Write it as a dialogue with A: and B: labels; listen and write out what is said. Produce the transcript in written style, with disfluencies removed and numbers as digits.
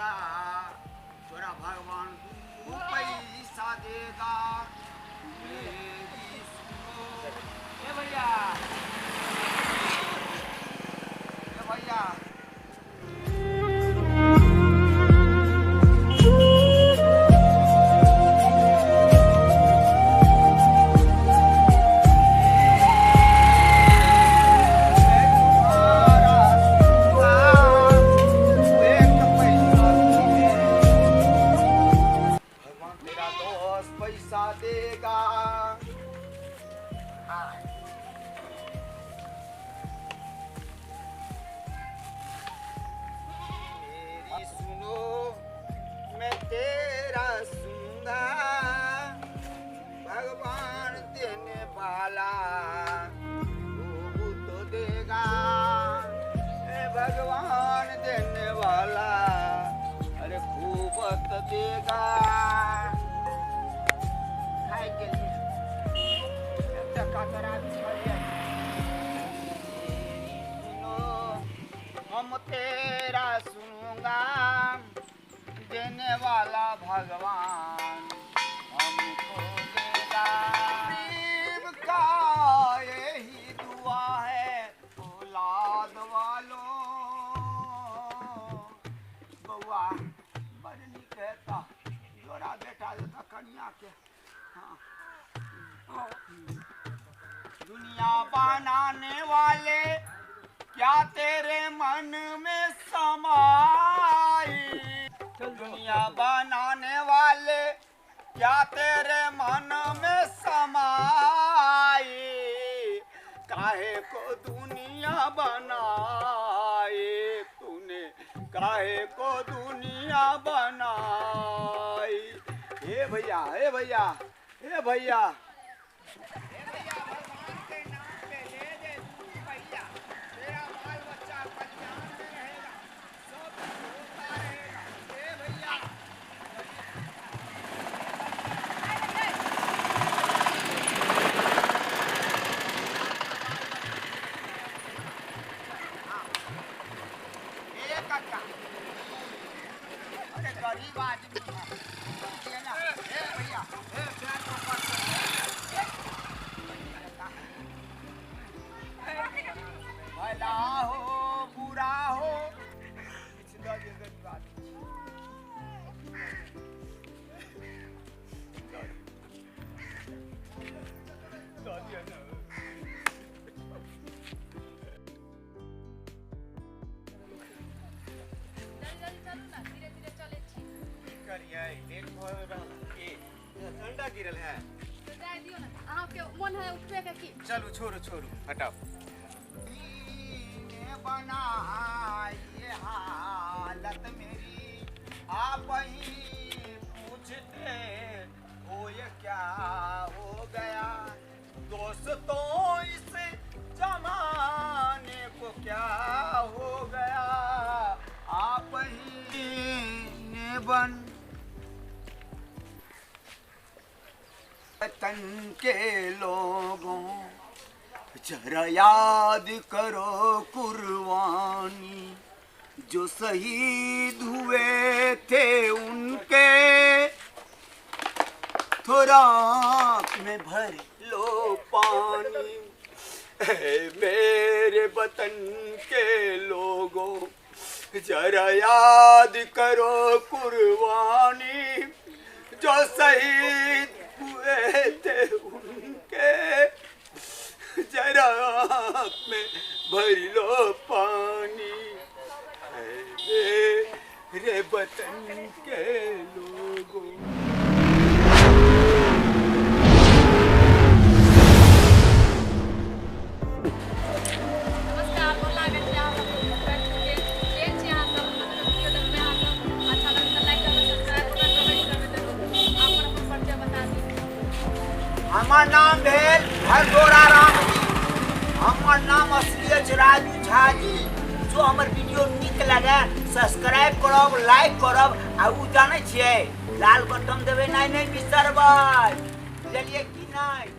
A: देगा तोरा भगवान तू पैसा देगा मेरी सुनो ए भैया पैसा देगा मेरी सुनो मैं तेरा सुनूंगा भगवान देने वाला वो तो देगा भगवान देने वाला अरे खूब तो देगा के लिए हम तेरा सुनूंगा देने वाला भगवान हमको देगा गरीब का यही दुआ है औलाद वालों बउआ बड़ नीक कहता जोड़ा बेटा देता कन्या के दुनिया बनाने वाले क्या तेरे मन में समाई दुनिया बनाने वाले क्या तेरे मन में समाई काहे को दुनिया बनाई तूने काहे को दुनिया बनाई ए भैया ए भैया ए भैया भगवान के नाम पे ले दे तू भैया तेरा बाल बच्चा कल्याण में रहेगा सब होता रहेगा ए भैया ए काका अरे गरीब आदमी है ना ए भैया ए प्यार को भला हो बुरा हो ठंडा गिरल है
B: मन है उठबे के की
A: चलो छोड़ो छोड़ो हटाओ बना ये हालत मेरी आप ही पूछते हो ये क्या हो गया दोस्तों इस जमाने को क्या हो गया आप ही ने बन वतन के लोगों जरा याद करो कुर्बानी जो शहीद हुए थे उनके थोड़ा आँख में भर लो पानी मेरे वतन के लोगों जरा याद करो कुर्बानी जो शहीद हुए थे उनके जरा आँख में भर लो पानी मेरे वतन के लोगों हमार नाम भेल हरगोरा राम जी हमार नाम असली राजू झा जी जो हमार वीडियो निक लगे सब्सक्राइब करब लाइक करब आ उ जाने छिए लाल बटन देबे नहीं बिसरबै चलिए कि नहीं।